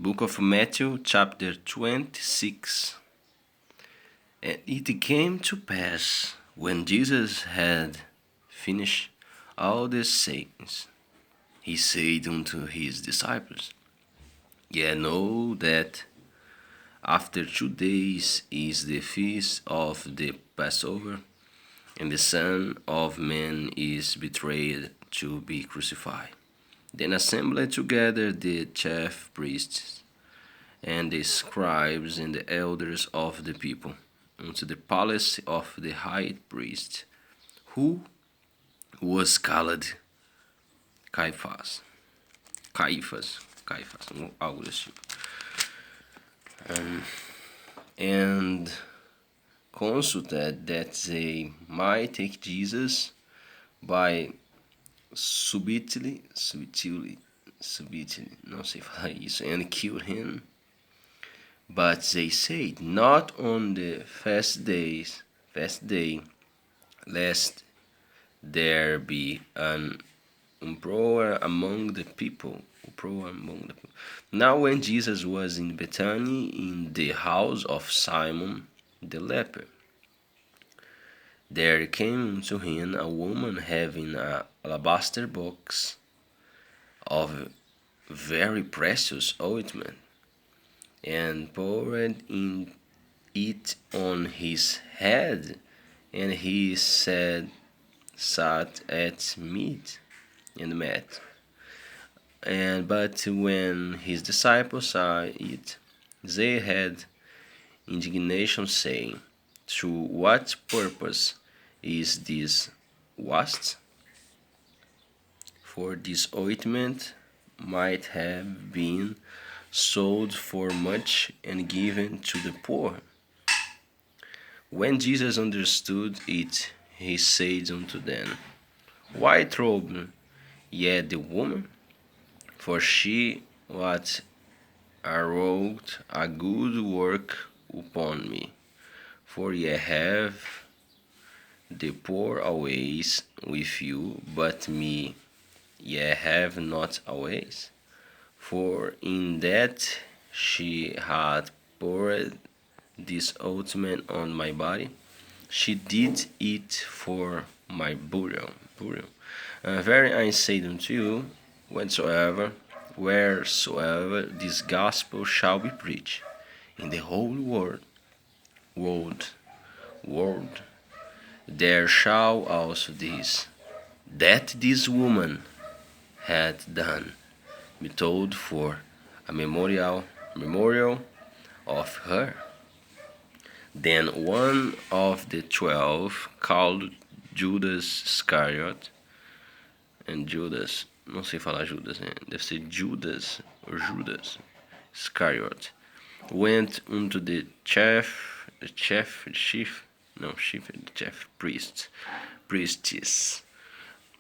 Book of Matthew, chapter 26. And it came to pass, when Jesus had finished all these sayings, he said unto his disciples, Ye know that after 2 days is the feast of the Passover, and the Son of Man is betrayed to be crucified. Then assembled together the chief priests and the scribes and the elders of the people unto the palace of the high priest, who was called Caiaphas. Caiaphas, algo desse tipo. And consulted that they might take Jesus by subtilely, não sei falar isso, and kill him. But they said, Not on the fast day, lest there be an uproar among the people. Now when Jesus was in Bethany, in the house of Simon the leper, there came to him a woman having an alabaster box of very precious ointment, and poured in it on his head, and he sat at meat. But when his disciples saw it, they had indignation, saying, To what purpose is this wasted? For this ointment might have been sold for much and given to the poor. When Jesus understood it, he said unto them, Why trouble ye the woman? For she what wrought a good work upon me. For ye have the poor always with you, but me ye have not always. For in that she had poured this ointment on my body, she did it for my burial. Verily I say unto you, wheresoever this gospel shall be preached in the whole world, there shall also that this woman had done be told for a memorial of her. Then one of the 12, called Judas Iscariot, and Judas, não sei falar Judas, né? Deve ser Judas or Judas Iscariot, went unto the chief priests,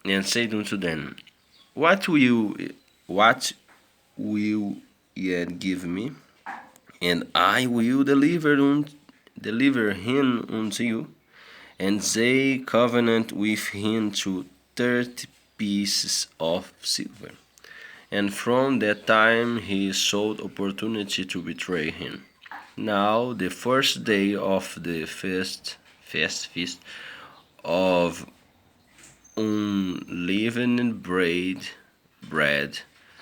and said unto them, What will ye give me, and I will deliver him unto you? And they covenant with him to 30 pieces of silver. And from that time he sought opportunity to betray him. Now the first day of the feast of unleavened bread,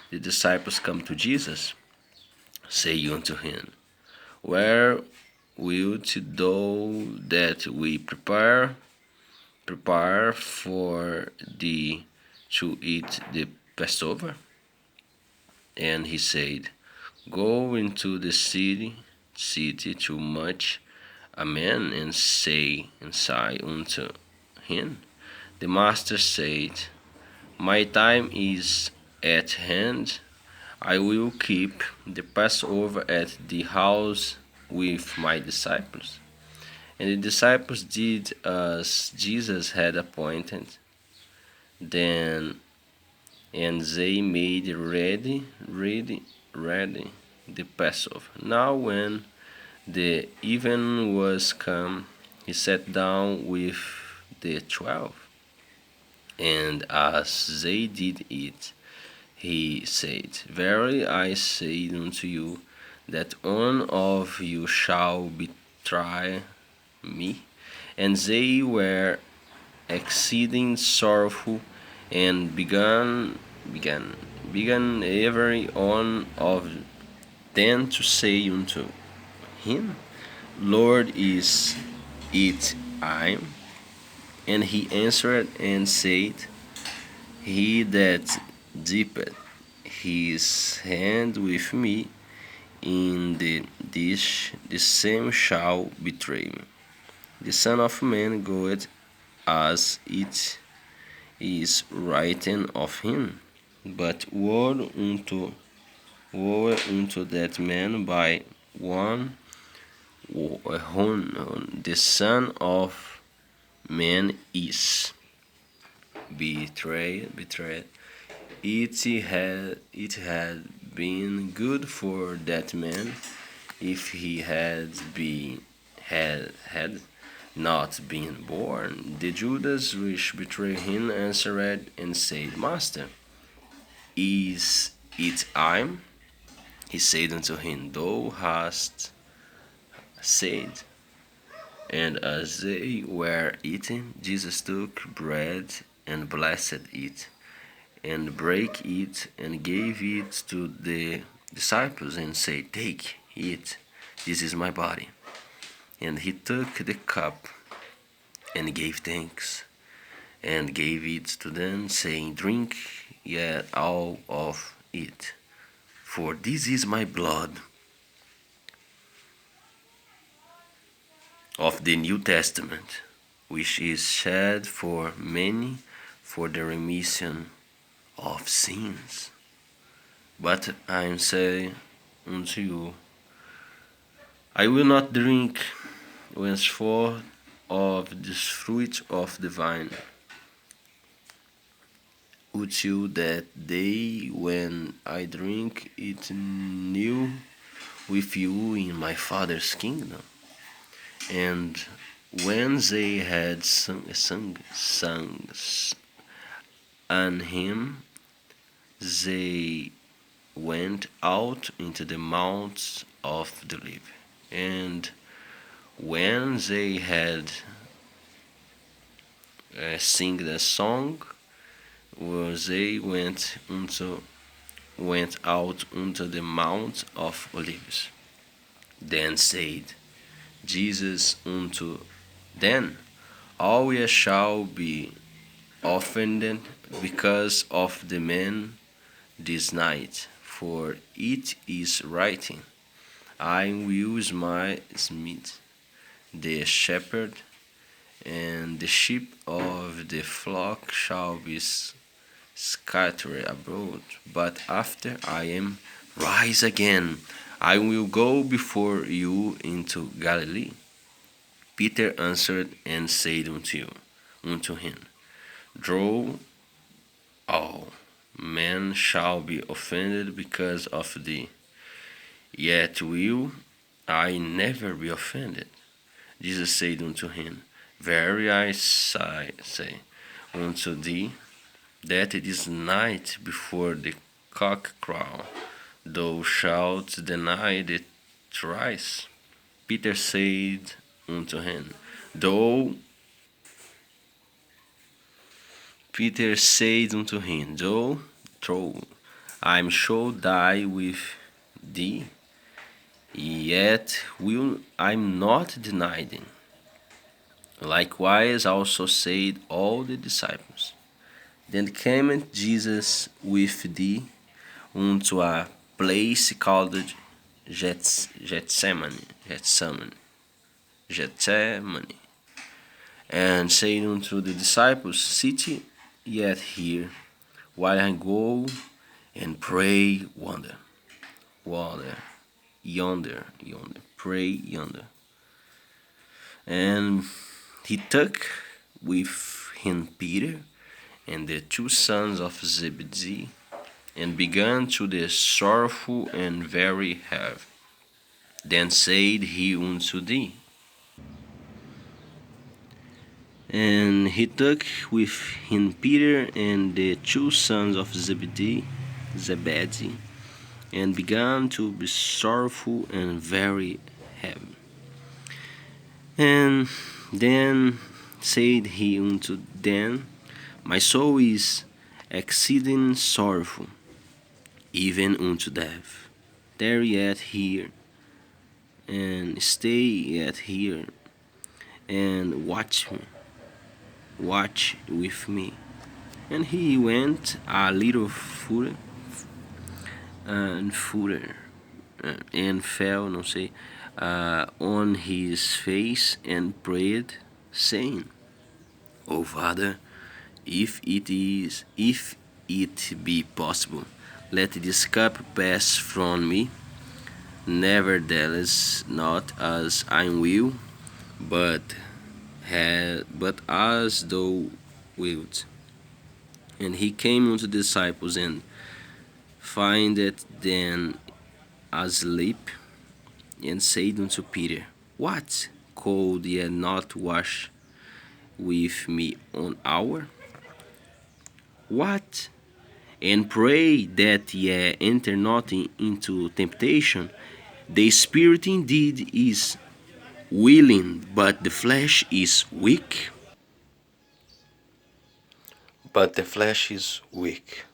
the disciples come to Jesus, say unto him, Where wilt thou that we prepare for thee to eat the Passover? And he said, Go into the city to much a man, and say unto him, The master said, My time is at hand. I will keep the Passover at the house with my disciples. And the disciples did as Jesus had appointed. Then and they made ready the Passover. Now when the even was come, he sat down with the 12. And as they did eat, He said, Verily I say unto you, that one of you shall betray me. And they were exceeding sorrowful, and began every one of them to say unto him, Lord, is it I? And he answered and said, He that dippeth his hand with me in the dish, the same shall betray me. The Son of Man goeth as it is written of him. But woe unto that man by one whom the Son of Man is betrayed. It had been good for that man if he had not been born. The Judas which betrayed him answered and said, Master, is it I? He said unto him, Thou hast said. And as they were eating, Jesus took bread and blessed it, and brake it, and gave it to the disciples, and said, Take, eat, this is my body. And he took the cup, and gave thanks, and gave it to them, saying, Drink ye all of it, for this is my blood of the New Testament, which is shed for many for the remission of sins. But I say unto you, I will not drink henceforth of this fruit of the vine, until that day when I drink it new with you in my Father's kingdom. And when they had sung an hymn, they went out into the Mount of Olives. And when they had sing the song, they went out unto the Mount of Olives. Then said Jesus unto them, All ye shall be offended because of the man this night, for it is written, I will smite the shepherd, and the sheep of the flock shall be scattered abroad. But after I am rise again, I will go before you into Galilee. Peter answered and said unto him, Draw all men shall be offended because of thee, yet will I never be offended. Jesus said unto him, Verily I say unto thee, that this night before the cock crow, thou shalt deny the thrice. Peter said unto him, Though Peter said unto him, Though I shall die with thee, yet will I not deny thee. Likewise also said all the disciples. Then came Jesus with thee unto a place called Gethsemane, and said unto the disciples, Sit yet here, while I go and pray pray yonder. And he took with him Peter and the two sons of Zebedee, and began to be sorrowful and very heavy. Then said he unto thee, And he took with him Peter and the two sons of Zebedee, Zebedee, and began to be sorrowful and very heavy. And then said he unto them, My soul is exceeding sorrowful, even unto death. Tarry yet here, and stay yet here, and watch with me. And he went a little further and further, and fell, não sei, on his face and prayed, saying, O Father, if it be possible, let this cup pass from me. Nevertheless, not as I will, but but as thou wilt. And he came unto the disciples and findeth them asleep, and said unto Peter, What? Could ye not wash with me an hour? What? And pray that ye enter not into temptation. The spirit indeed is willing, but the flesh is weak. But the flesh is weak.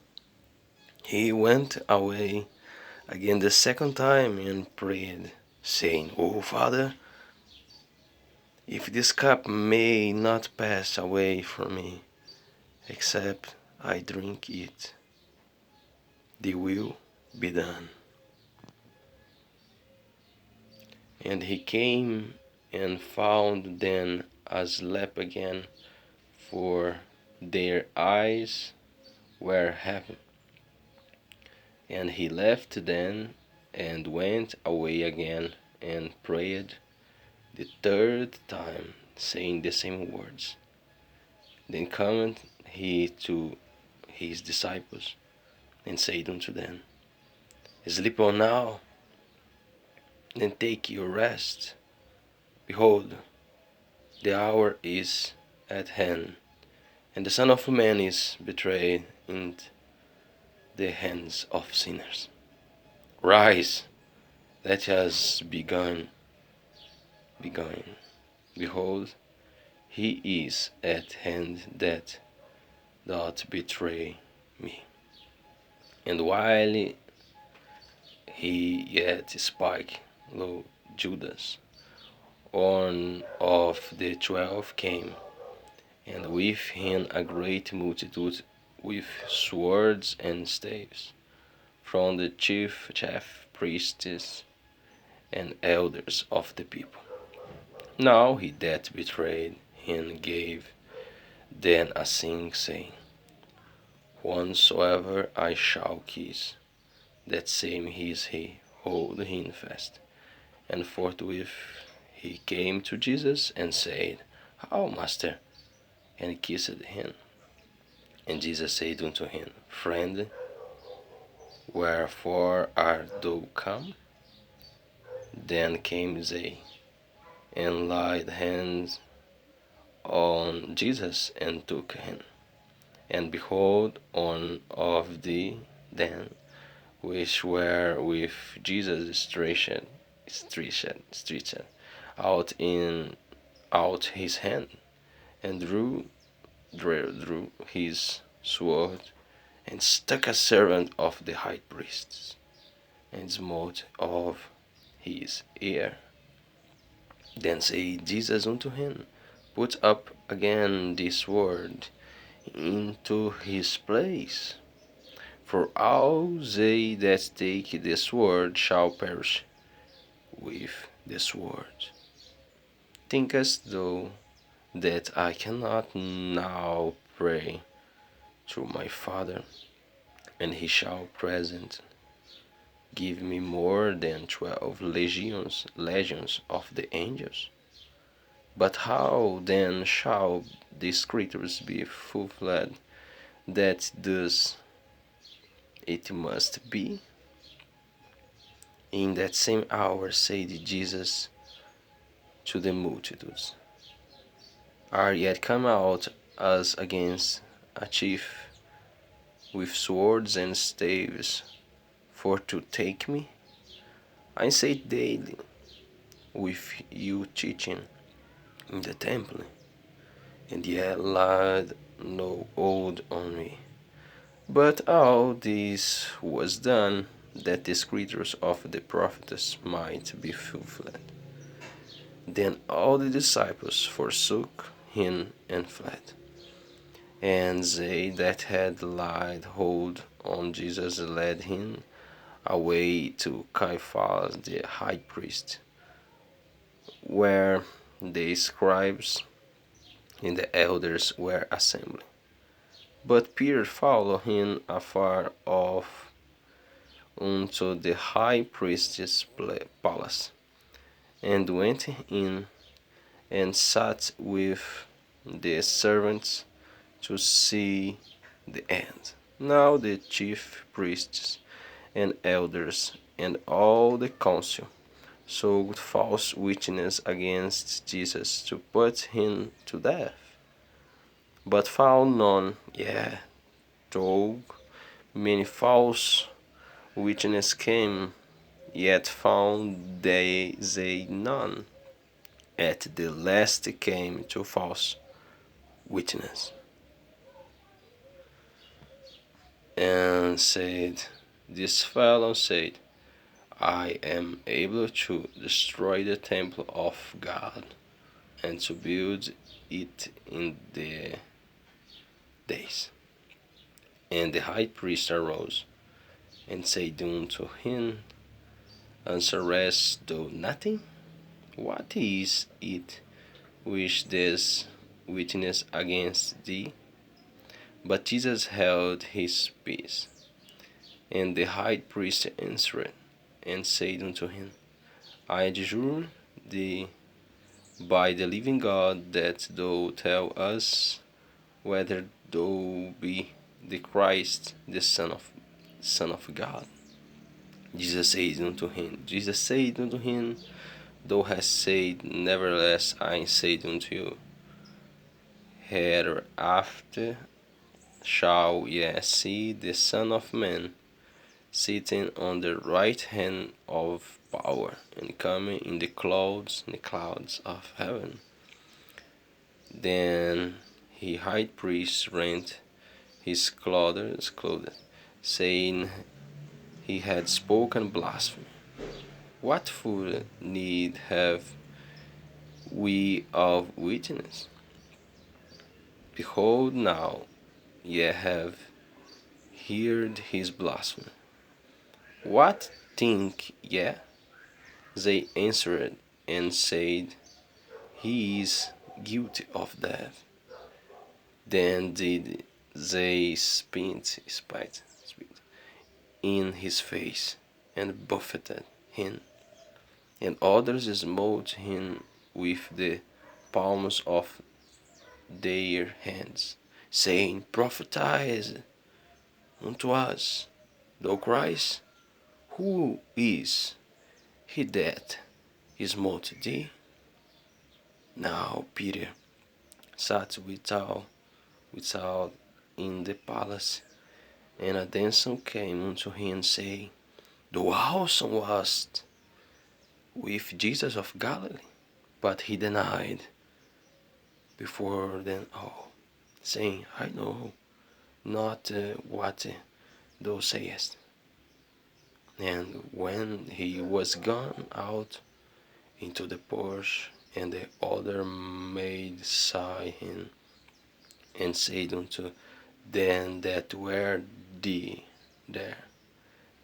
He went away again the second time and prayed, saying, O Father, if this cup may not pass away from me, except I drink it, thy will be done. And he came and found them asleep again, for their eyes were heavy. And he left them and went away again and prayed the third time, saying the same words. Then cometh he to his disciples and said unto them, Sleep on now, then take your rest. Behold, the hour is at hand, and the Son of Man is betrayed into the hands of sinners. Rise, let us be going. Behold, he is at hand that doth betray me. And while he yet spake, lo, Judas, one of the 12, came, and with him a great multitude with swords and staves, from the chief priests and elders of the people. Now he that betrayed him gave them a sign, saying, Whomsoever I shall kiss, that same is he, hold him fast. And forthwith he came to Jesus and said, How, Master? And kissed him. And Jesus said unto him, Friend, wherefore art thou come? Then came they, and laid hands on Jesus, and took him. And behold, one of them which were with Jesus stretched out his hand, and drew his sword, and struck a servant of the high priest, and smote off his ear. Then said Jesus unto him, Put up again this sword into his place, for all they that take the sword shall perish with the sword. Thinkest thou that I cannot now pray to my Father, and he shall present give me more than 12 legions of the angels? But how then shall the scriptures be fulfilled, that thus it must be? In that same hour said Jesus to the multitudes, Are yet come out as against a chief with swords and staves for to take me? I sat daily with you teaching in the temple, and yet laid no hold on me. But all this was done that the scriptures of the prophets might be fulfilled. Then all the disciples forsook him and fled. And they that had laid hold on Jesus led him away to Caiaphas the high priest, where the scribes and the elders were assembled. But Peter followed him afar off unto the high priest's palace, and went in and sat with the servants to see the end. Now the chief priests and elders and all the council sought false witness against Jesus to put him to death, but found none. Yet, though many false witnesses came, yet found they none. At the last came two false witnesses, and said, This fellow said, I am able to destroy the temple of God and to build it in the days. And the high priest arose and said unto him, Answerest thou nothing? What is it which this witness against thee? But Jesus held his peace. And the high priest answered and said unto him, I adjure thee by the living God that thou tell us whether thou be the Christ, the Son of God. Jesus said unto him, Thou hast said, nevertheless I say unto you, hereafter shall ye see the Son of Man sitting on the right hand of power and coming in the clouds of heaven. Then the high priest rent his clothes, saying he had spoken blasphemy. What full need have we of witness? Behold, now ye have heard his blasphemy. What think ye? They answered and said, He is guilty of death. Then did they spit in his face and buffeted him, and others smote him with the palms of their hands, saying, Prophesy unto us, thou Christ, who is he that smote thee? Now Peter sat without in the palace, and a damsel came unto him, saying, Thou also wast with Jesus of Galilee. But he denied before them all, saying, I know not what thou sayest. And when he was gone out into the porch, and the other maid saw him, and said unto them that were there,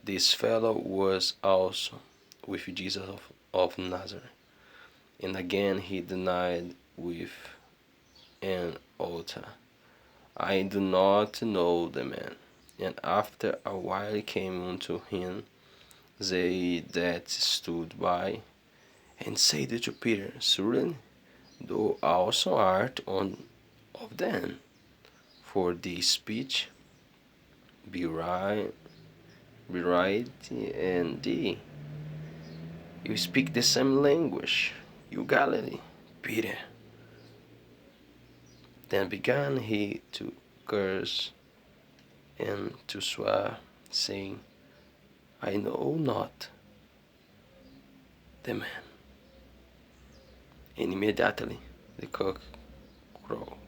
This fellow was also with Jesus of Nazareth. And again he denied with an oath, I do not know the man. And after a while came unto him they that stood by, and said to Peter, Surely thou also art one of them, for this speech be right and thee. You speak the same language, you Galilee. Peter. Then began he to curse and to swear, saying, I know not the man. And immediately the cock crow,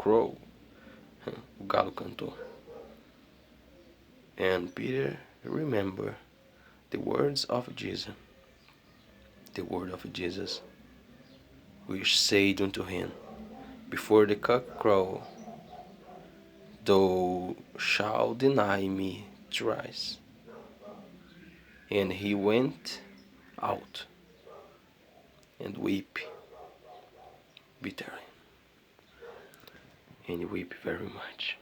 o galo cantou. And Peter remembered the words of Jesus, the word of Jesus, which said unto him, Before the cock crow, thou shalt deny me thrice. And he went out and wept bitterly. And he wept very much.